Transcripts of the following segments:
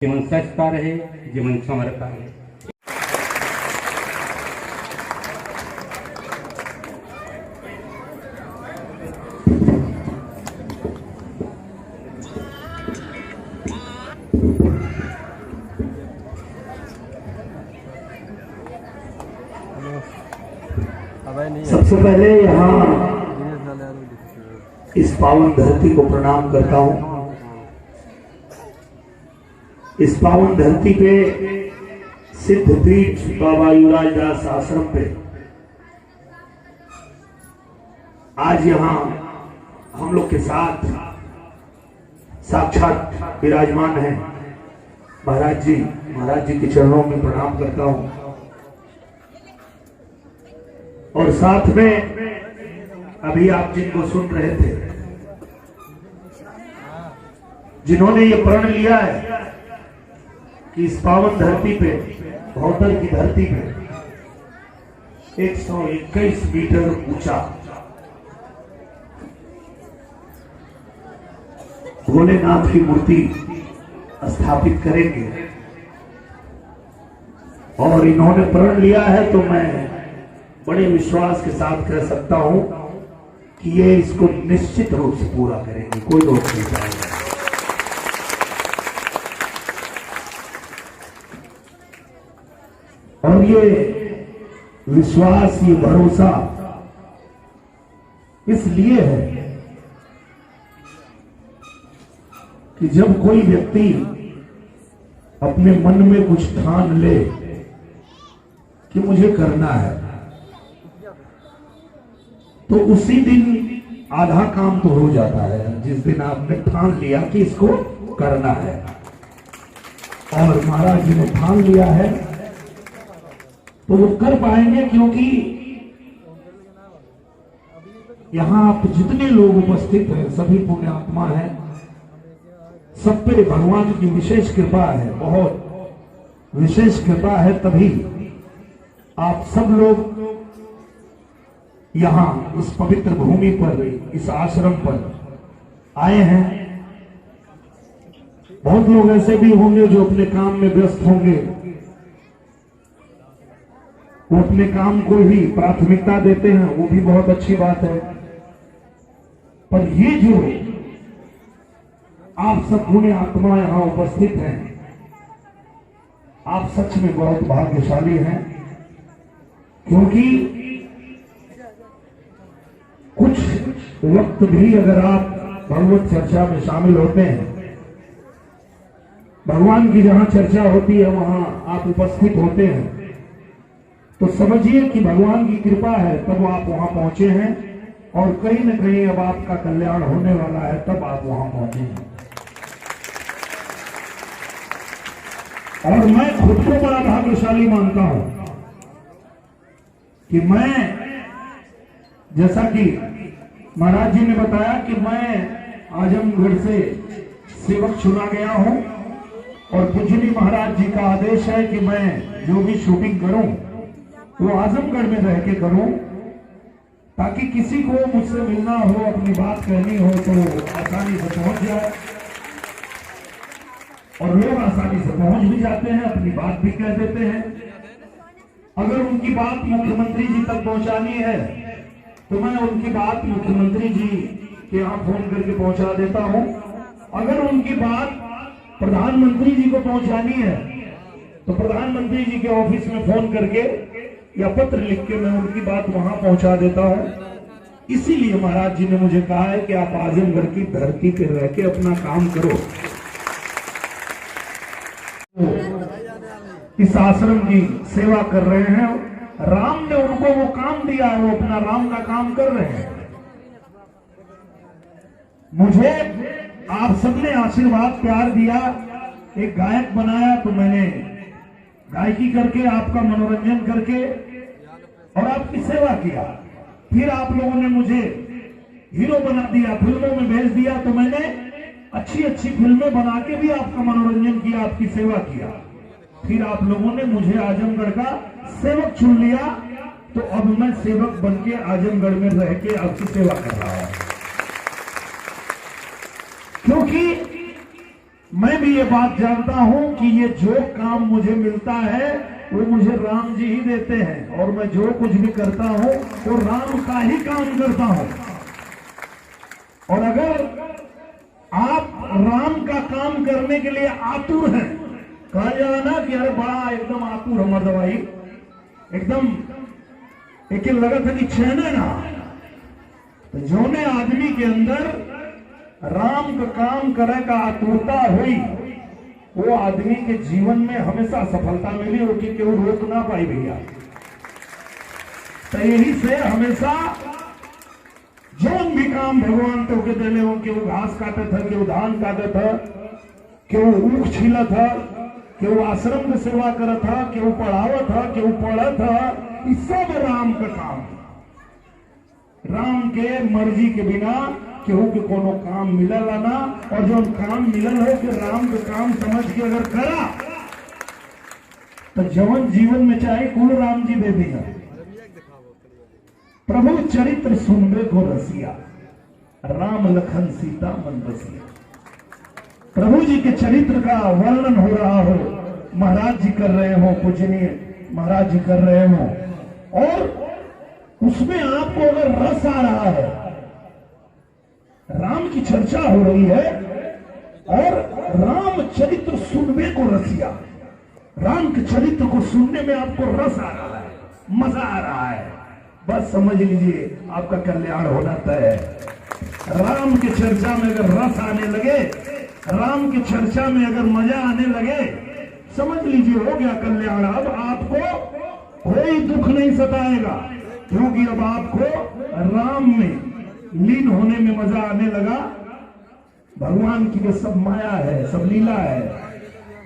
जीवन सचता रहे, जीवन संवरता रहे। सबसे पहले यहाँ इस पावन धरती को प्रणाम करता हूँ। इस पावन धरती पे सिद्ध पीठ बाबा युवराजदास आश्रम पे आज यहाँ हम लोग के साथ साक्षात विराजमान हैं महाराज जी। महाराज जी के चरणों में प्रणाम करता हूँ और साथ में अभी आप जिनको सुन रहे थे, जिन्होंने ये प्रण लिया है कि इस पावन धरती पे, भौतर की धरती पे 121 मीटर ऊंचा भोलेनाथ की मूर्ति स्थापित करेंगे और इन्होंने प्रण लिया है, तो मैं बड़े विश्वास के साथ कह सकता हूं कि ये इसको निश्चित रूप से पूरा करेंगे, कोई रोक नहीं पाएगा। और ये विश्वास, ये भरोसा इसलिए है कि जब कोई व्यक्ति अपने मन में कुछ ठान ले कि मुझे करना है, तो उसी दिन आधा काम तो हो जाता है। जिस दिन आपने ठान लिया कि इसको करना है, और महाराज जी ने ठान लिया है, तो वो कर पाएंगे, क्योंकि यहाँ आप जितने लोग उपस्थित हैं सभी पुण्य आत्मा हैं, सब पे भगवान की विशेष कृपा है, बहुत विशेष कृपा है। तभी आप सब लोग यहाँ इस पवित्र भूमि पर, इस आश्रम पर आए हैं। बहुत लोग ऐसे भी होंगे जो अपने काम में व्यस्त होंगे, वो अपने काम को ही प्राथमिकता देते हैं, वो भी बहुत अच्छी बात है। पर ये जो आप सब पुण्य आत्मा यहाँ उपस्थित हैं, आप सच में बहुत भाग्यशाली हैं, क्योंकि कुछ वक्त भी अगर आप भगवत चर्चा में शामिल होते हैं, भगवान की जहां चर्चा होती है वहां आप उपस्थित होते हैं, तो समझिए कि भगवान की कृपा है, तब आप वहां पहुंचे हैं, और कहीं न कहीं अब आपका कल्याण होने वाला है, तब आप वहां पहुंचे हैं। और मैं खुद को बड़ा भाग्यशाली मानता हूं कि मैं, जैसा कि महाराज जी ने बताया कि मैं आजमगढ़ से सेवक चुना गया हूं, और पूजनी महाराज जी का आदेश है कि मैं जो भी शूटिंग करूं वो आजमगढ़ में रह के करूं, ताकि किसी को मुझसे मिलना हो, अपनी बात कहनी हो तो आसानी से पहुंच जाए। और लोग आसानी से पहुंच भी जाते हैं, अपनी बात भी कह देते हैं। अगर उनकी बात मुख्यमंत्री जी तक पहुंचानी है तो मैं उनकी बात मुख्यमंत्री जी के यहाँ फोन करके पहुंचा देता हूं। अगर उनकी बात प्रधानमंत्री जी को पहुंचानी है तो प्रधानमंत्री जी के ऑफिस में फोन करके या पत्र लिख के मैं उनकी बात वहां पहुंचा देता हूं। इसीलिए महाराज जी ने मुझे कहा है कि आप आजमगढ़ की धरती पर रह के अपना काम करो। इस आश्रम की सेवा कर रहे हैं, राम ने उनको वो काम दिया है, वो अपना राम का काम कर रहे हैं। मुझे आप सबने आशीर्वाद प्यार दिया, एक गायक बनाया, तो मैंने गायकी करके, आपका मनोरंजन करके और आपकी सेवा किया। फिर आप लोगों ने मुझे हीरो बना दिया, फिल्मों में भेज दिया, तो मैंने अच्छी अच्छी फिल्में बना के भी आपका मनोरंजन किया, आपकी सेवा किया। फिर आप लोगों ने मुझे आजमगढ़ का सेवक चुन लिया, तो अब मैं सेवक बन के आजमगढ़ में रह के आपकी सेवा कर रहा हूं। क्योंकि मैं भी ये बात जानता हूं कि ये जो काम मुझे मिलता है वो मुझे राम जी ही देते हैं, और मैं जो कुछ भी करता हूं वो राम का ही काम करता हूं। और अगर आप राम का काम करने के लिए आतुर हैं, कहा जाए ना कि अरे बड़ा एकदम आतुर हमर दवाई एकदम एक लगा था कि छेने ना, तो जोने आदमी के अंदर राम का काम करे का आतुरता हुई, वो आदमी के जीवन में हमेशा सफलता मिली होगी, केवल रोक ना पाई भैया। तो यही से हमेशा जो भी काम भगवान तो के देले हो, कि वो घास काटे था, कि वो धान काटे था, कि वो ऊख छीला था, कि वो आश्रम की सेवा करा था, कि वो पढ़ावा था, कि वो पढ़ा था, ये सब राम का काम। राम के मर्जी के बिना केहू के कोनो काम मिलल ना, और जो काम मिलल हो कि राम के काम समझ के अगर करा तो जवन जीवन में चाहे कुल राम जी दे दिया। प्रभु चरित्र सुनबे को रसिया, राम लखन सीता मन बसिया। प्रभु जी के चरित्र का वर्णन हो रहा हो, महाराज जी कर रहे हो, पूजनीय महाराज जी कर रहे हो, और उसमें आपको अगर रस आ रहा है, राम की चर्चा हो रही है, और राम चरित्र सुनने को रसिया, राम के चरित्र को सुनने में आपको रस आ रहा है, मजा आ रहा है, बस समझ लीजिए आपका कल्याण होना तय है। राम की चर्चा में अगर रस आने लगे, राम की चर्चा में अगर मजा आने लगे, समझ लीजिए हो गया कल्याण। अब आपको कोई दुख नहीं सताएगा, क्योंकि अब आपको राम में लीन होने में मजा आने लगा। भगवान की जो सब माया है, सब लीला है,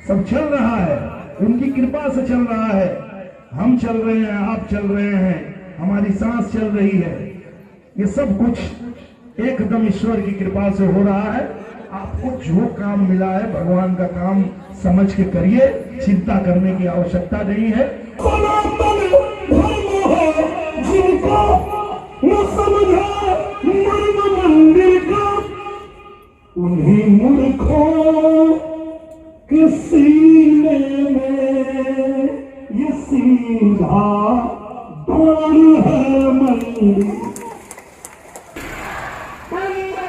सब चल रहा है, उनकी कृपा से चल रहा है। हम चल रहे हैं, आप चल रहे हैं, हमारी सांस चल रही है, ये सब कुछ एकदम ईश्वर की कृपा से हो रहा है। आपको जो काम मिला है भगवान का काम समझ के करिए, चिंता करने की आवश्यकता नहीं है। जिनको न समझा मर्म मंदिर का, उन्हीं मूर्खों के सीने में ये सीधा द्वार है मंदिर। भैया